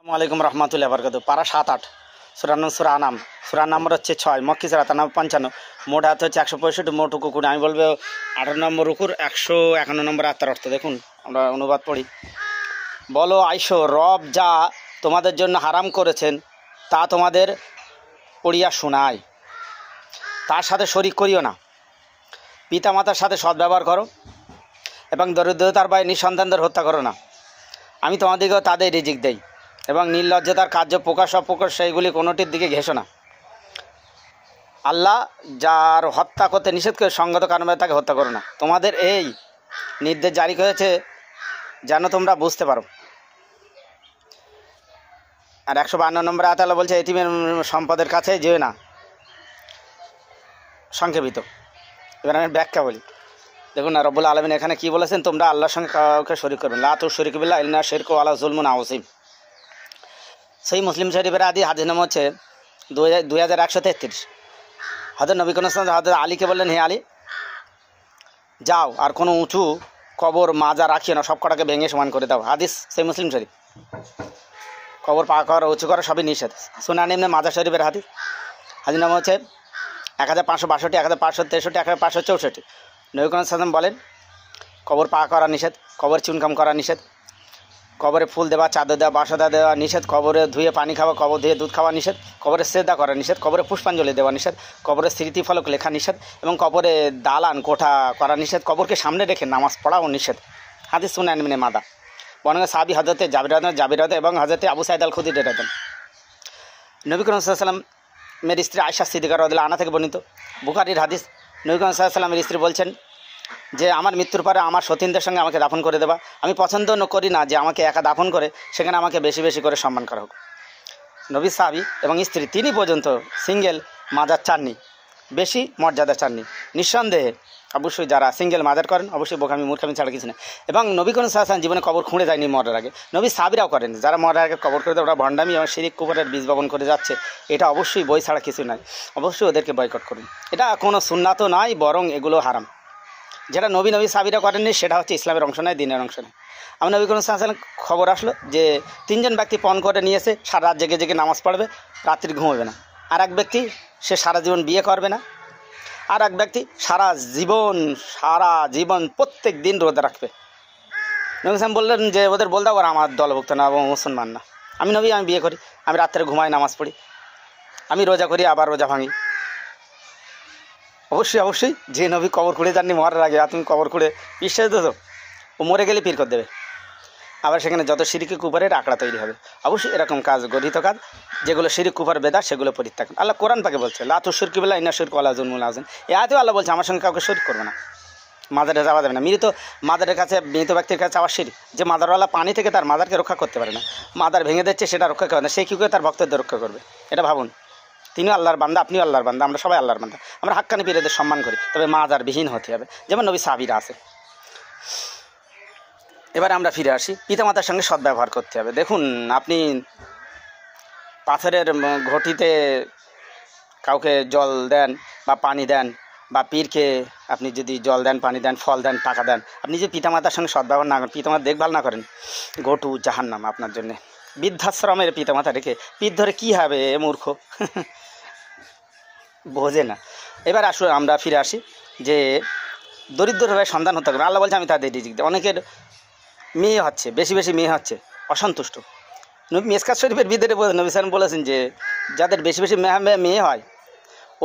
আসসালামাইকুম রহমতুল্লাহ বরকত। পারা ৭-৮ সুরা আনাম, সুরার নম্বর হচ্ছে ৬, মক্কি সুরা, তার নাম ৫৫, মোট হাত হচ্ছে ১৬৫, মোট রুকু। আমি বলবো ১৮ নম্বর রুকুর ১৫১ নম্বর আত্মার অর্থ দেখুন, আমরা অনুবাদ পড়ি। বলো আইসো, রব যা তোমাদের জন্য হারাম করেছেন তা তোমাদের পড়িয়া শোনায়, তার সাথে শরিক করিও না। পিতামাতার সাথে সদ্ব্যবহার করো এবং দরিদ্রতার বা নিঃসন্তানদের হত্যা করো না। আমি তোমাদেরকেও তাদের রিজিক দেই এবং নির্লজ্জতার কার্য প্রকাশ অপ্রকাশ সেইগুলি কোনোটির দিকে ঘেঁষো না। আল্লাহ যার হত্যা করতে নিষেধ করে সঙ্গত কারণে তাকে হত্যা করো না। তোমাদের এই নির্দেশ জারি করেছে যেন তোমরা বুঝতে পারো। আর ১৫২ নম্বর আয়াতে আল্লাহ বলছে, এতিমের সম্পদের কাছে যেও না। সংক্ষেপিত। এবার আমি ব্যাখ্যা বলি। দেখুন না, রব্বুল আলামিন এখানে কি বলেছেন, তোমরা আল্লাহর সঙ্গে কাউকে শরীক করবেন। লা তুশরিকু বিল্লাহি ইন্না শিরকা ওয়া যুলমুন আযীম। সেই মুসলিম শরীফের হাদিস নাম হচ্ছে 2133। হযরত নবী করিম সাল্লাল্লাহু আলাইহি ওয়াসাল্লাম হযরত আলীকে বললেন, হে আলী, যাও আর কোনো উঁচু কবর মাজা রাখিও না, সব কটাকে ভেঙে সমান করে দাও। হাদিস সেই মুসলিম শরীফ। কবর পা করা, উঁচু করা সবই নিষেধ। সুনান ইবনে মাজাহ শরীফের হাদিস নাম হচ্ছে 1562, 1563, 1564। নবী করিম সাল্লাল্লাহু আলাইহি ওয়াসাল্লাম বলেন, কবর পা করা নিষেধ, কবর চুনকাম করা নিষেধ, কবরে ফুল দেওয়া, চাদর দেওয়া, বাসা দেওয়া নিষেধ, কবরে ধুয়ে পানি খাওয়া, কবর ধুয়ে দুধ খাওয়া নিষেধ, কবরে সেজদা করা নিষেধ, কবরে পুষ্পাঞ্জলি দেওয়া নিষেধ, কবরে স্মৃতিফলক লেখা নিষেধ এবং কবরে দালান কোঠা করা নিষেধ, কবরকে সামনে রেখে নামাজ পড়াও নিষেধ। হাদিস সুনান ইবনে মাজাহ। বর্ণনা সাহাবী হযরতে জাবির এবং হযরতে আবু সাঈদ আল খুদরি রাদিয়াল্লাহু আনহু। নবী করিম সাল্লাল্লাহু আলাইহি ওয়াসাল্লামের স্ত্রী আয়েশা সিদ্দিকা রাদিয়াল্লাহু আনহা থেকে বর্ণিত বুখারীর হাদিস, নবী করিম সাল্লাল্লাহু আলাইহি ওয়াসাল্লামের স্ত্রী বলছেন যে, আমার মৃত্যুর পরে আমার সতীনদের সঙ্গে আমাকে দাফন করে দেবা। আমি পছন্দ করি না যে আমাকে একা দাফন করে সেখানে আমাকে বেশি বেশি করে সম্মান করা হোক। নবী সাহাবী এবং স্ত্রী তিনি পর্যন্ত সিঙ্গেল মাজার চাননি, বেশি মর্যাদা চাননি। নিঃসন্দেহে অবশ্যই যারা সিঙ্গেল মাজার করেন অবশ্যই মূর্খামি ছাড়া কিছু না। এবং নবী করিম সাল্লাল্লাহু আলাইহি ওয়াসাল্লাম জীবনে কবর খুঁড়ে যায়নি মরার আগে। নবী সাহাবীরাও করেন। যারা মরার আগে কবর করে দেয় ওরা ভণ্ডামি এবং শিরিক কুফরের বীজ বপন করে যাচ্ছে। এটা অবশ্যই বই ছাড়া কিছু নয়। অবশ্যই ওদেরকে বয়কট করুন। এটা কোনো সুন্নাতও নয়, বরং এগুলো হারাম। যেটা নবী সাহাবীরা করেননি সেটা হচ্ছে ইসলামের অংশ নয়, দিনের অংশ নয়। আমি নবী করিম সাল্লাল্লাহু আলাইহি ওয়াসাল্লাম খবর আসলো যে 3 জন ব্যক্তি পণ করে নিয়েছে, সারা রাত জেগে জেগে নামাজ পড়বে, রাত্রি ঘুমাবে না। আর এক ব্যক্তি সে সারা জীবন বিয়ে করবে না। আর এক ব্যক্তি সারা জীবন প্রত্যেক দিন রোজা রাখবে। নবী সাল্লাল্লাহু আলাইহি ওয়াসাল্লাম বললেন যে ওদের বল দাও ওরা আমার দলভুক্ত না এবং মুসলমান না। আমি বিয়ে করি, আমি রাত্রে ঘুমাই, নামাজ পড়ি, আমি রোজা করি, আবার রোজা ভাঙি। অবশ্যই যে নবী কবর খুঁড়ে যাননি মরার আগে, আর তুমি কবর খুঁড়ে বিশ্বাস দিত, ও মরে গেলে পীর করে দেবে। আবার সেখানে যত শিরকি কুফরের আঁকড়া তৈরি হবে। অবশ্যই এরকম কাজ, গঠিত কাজ যেগুলো শিরক কুফর বেদাত, সেগুলো পরিত্যাগ। আল্লাহ কোরআন পাকে বলছে, লা তুশরিকু বিল্লাহি ইন্না শিরকা ওয়া যুলমুন আযীম। এই আয়াতেও আল্লাহ বলছে আমার সঙ্গে কাউকে শরীক করবে না। মাজারে যাওয়া যাবে না। মাজারের কাছে, মৃত ব্যক্তির কাছে যাওয়া শিরক। যে মাজারওয়ালা পানি থেকে তার মাজারকে রক্ষা করতে পারে না, মাজার ভেঙে দিচ্ছে সেটা রক্ষা করে না, সে কী করে তার ভক্তদের রক্ষা করবে? এটা ভাবুন। তিনিও আল্লাহর বান্দা, আপনিও আল্লাহর বান্দা, আমরা সবাই আল্লাহর বান্দা। আমরা হাক্কানি পীরদের সম্মান করি, তবে মাজার বিহীন হতে হবে, যেমন নবী সাহাবীরা আছে। এবারে আমরা ফিরে আসি, পিতামাতার সঙ্গে সদ্ব্যবহার করতে হবে। দেখুন, আপনি পাথরের ঘটিতে কাউকে জল দেন বা পানি দেন, বা পীরকে আপনি যদি জল দেন, পানি দেন, ফল দেন, টাকা দেন, আপনি যদি পিতামাতার সঙ্গে সদ্ব্যবহার না করেন, পিতামাতার দেখভাল না করেন, ঘটু জাহান্নাম আপনার জন্যে। বৃদ্ধাশ্রমের পিতামাতা রেখে পীর ধরে কী হবে? এ মূর্খ বোঝে না। এবার আসলে আমরা ফিরে আসি যে দরিদ্রভাবে সন্তান হত্যা করবে। আল্লাহ বলছে আমি তাদের রিজিক দিই। অনেকের মেয়ে হচ্ছে, বেশি মেয়ে হচ্ছে, অসন্তুষ্ট। মিশকাত শরীফের ভিতরে নবী সাল্লাল্লাহু বলেছেন যে যাদের বেশি মেয়ে হয়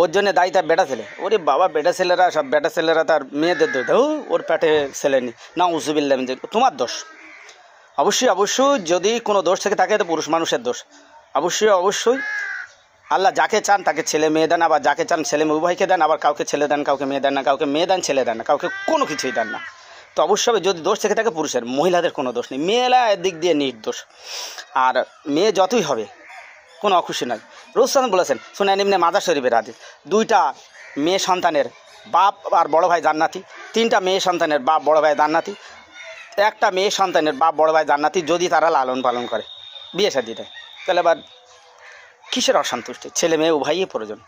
ওর জন্য দায়ী তার বেটা ছেলে। ওরে বাবা, বেটা ছেলেরা তার মেয়েদের দোষ দেয়, ওর পেটে ছেলে নেই, না উযুবিল্লাহ, তোমার দোষ। অবশ্যই যদি কোনো দোষ থেকে থাকে তো পুরুষ মানুষের দোষ। অবশ্যই আল্লাহ যাকে চান তাকে ছেলে মেয়ে দেন, আবার যাকে চান ছেলে মেয়ে উভয়কে দেন, আবার কাউকে ছেলে দেন, কাউকে মেয়ে দেন না, কাউকে মেয়ে দেন, ছেলে দেন না, কাউকে কোনো কিছুই দেন না। তো অবশ্যই যদি দোষ থেকে থাকে পুরুষের, মহিলাদের কোনো দোষ নেই। মেয়েরা এদিক দিয়ে নির্দোষ। আর মেয়ে যতই হবে কোনো অখুশি নয়। রাসূল সাল্লাল্লাহু আলাইহি ওয়াসাল্লাম বলেছেন, সুনান ইবনে মাজাহ শরীফের হাদিস, 2টা মেয়ে সন্তানের বাপ আর বড় ভাই জান্নাতি, 3টা মেয়ে সন্তানের বাপ বড় ভাই জান্নাতি, 1টা মেয়ে সন্তানের বাপ বড় ভাই জান্নাতি যদি তারা লালন পালন করে, বিয়ে শাদী দেয়। তাহলে আবার কিসের অসন্তুষ্টি? ছেলে মেয়ে উভয়ই প্রয়োজন,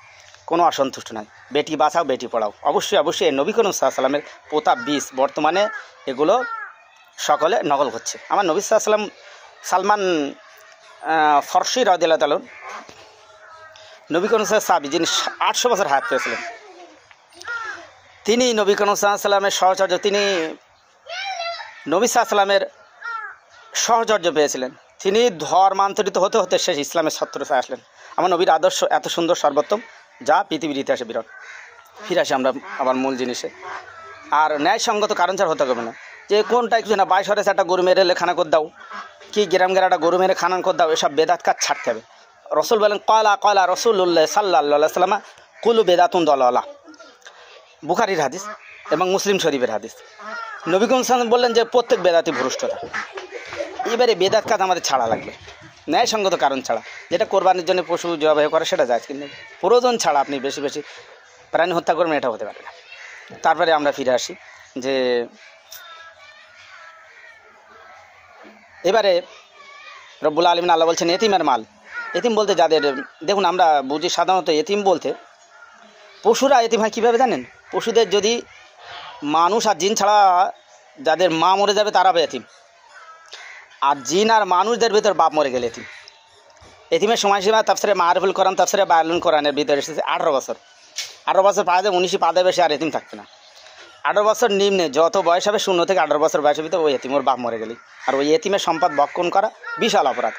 কোনো অসন্তুষ্ট নয়। বেটি বাঁচাও, বেটি পড়াও। অবশ্যই নবী করিম সাল্লাল্লাহু আলাইহি ওয়াসাল্লামের পোতা বীজ বর্তমানে এগুলো সকলে নকল করছে। আমার নবী সাল্লাল্লাহু আলাইহি ওয়াসাল্লাম সালমান ফরসি রাদিয়াল্লাহু তাআলা নবী করিম সাহাবী যিনি 800 বছর হায়াত পেয়েছিলেন, তিনি নবী করিম সাল্লামের সহচর্য, তিনি নবী সাল্লামের সহচর্য পেয়েছিলেন। তিনি ধর্মান্তরিত হতে হতে শেষ ইসলামের ছত্রছায়ায় আসলেন। আমার নবীর আদর্শ এত সুন্দর সর্বোত্তম, যা পৃথিবীর ইতিহাসে বিরল। ফিরে আসি আমরা আবার মূল জিনিসে। আর ন্যায়সঙ্গত কারণ ছাড়া হতে হবে না, যে কোনটা কিছু না 22 হরেছে একটা গরু মেরে খানা করে দাও, কি গ্রাম গেরা একটা গরু মেরে খানান করে দাও, এসব বেদাত কাজ ছাড়তে হবে। রসুল বলেন কয়লা রসুল্লাহ সাল্লাল্লাহু সাল্লাম কুলু বেদাতুন দলালা, বুখারীর হাদিস এবং মুসলিম শরীফের হাদিস। নবী করিম সাল্লাল্লাহু বললেন যে প্রত্যেক বেদাতি ভ্রষ্টতা। এবারে বেদাত কাজ আমাদের ছাড়া লাগবে, ন্যায়সঙ্গত কারণ ছাড়া। যেটা কোরবানির জন্য পশু জবাই করে সেটা যায়, কিন্তু প্রয়োজন ছাড়া আপনি বেশি বেশি প্রাণী হত্যা করবেন, এটা হতে পারে না। তারপরে আমরা ফিরে আসি যে এবারে রব্বুল আলামিন আল্লাহ বলছেন এতিমের মাল। এতিম বলতে যাদের, দেখুন আমরা বুঝি সাধারণত এতিম বলতে পশুরা এতিম হয় কীভাবে জানেন? পশুদের যদি মানুষ আর জিন ছাড়া যাদের মা মরে যাবে তারা এতিম, আর জিন আর মানুষদের ভিতর বাপ মরে গেলে এতিম। এতিমের সময়সীমা তাফসিরে মাআরিফুল কোরআন, তাফসিরে বায়ানুল কোরআনের ভিতরে এসেছে 18 বছর। 18 বছর পাওয়া যায়, 19 পাওয়া বেশি আর এতিম থাকবে না। 18 বছর নিম্নে যত বয়স হবে, 0 থেকে 18 বছর বয়সের ভিতরে ওই এতিম, ওর বাপ মরে গেলেই। আর ওই এতিমের সম্পদ ভক্ষণ করা বিশাল অপরাধ।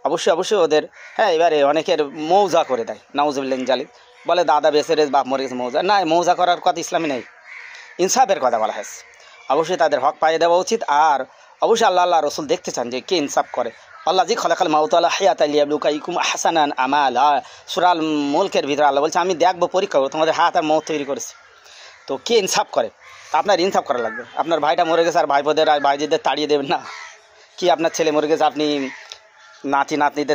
অবশ্যই ওদের, হ্যাঁ, এবারে অনেকের মৌজা করে দেয়, নাউজুবিল্লাহ জালিম, বলে দাদা বেঁচে রে বাপ মরে গেছে, মৌজা না, মৌজা করার কথা ইসলামে নেই, ইনসাফের কথা বলা হয়েছে। অবশ্যই তাদের হক পাইয়ে দেওয়া উচিত। আর অবশ্যই আল্লাহ রসুল দেখতে চান যে কে ইনসাফ করে। আল্লাহ জি খলাকাল মাউত ওয়াল হায়াত লিয়াবলুকুম আহসানান আমালা, সূরা আল মুলকের ভিতরে আল্লাহ বলছে আমি দেখবো, পরীক্ষা করবো তোমাদের হায়াত আর মৌত তৈরি করেছি। তো কে ইনসাফ করে? আপনার ইনসাফ করা লাগবে। আপনার ভাইটা মরে গেছে আর ভাইপোদের আর ভাইজিদের তাড়িয়ে দেবেন না। কি আপনার ছেলে মরে গেছে, আপনি নাতি নাতনিদের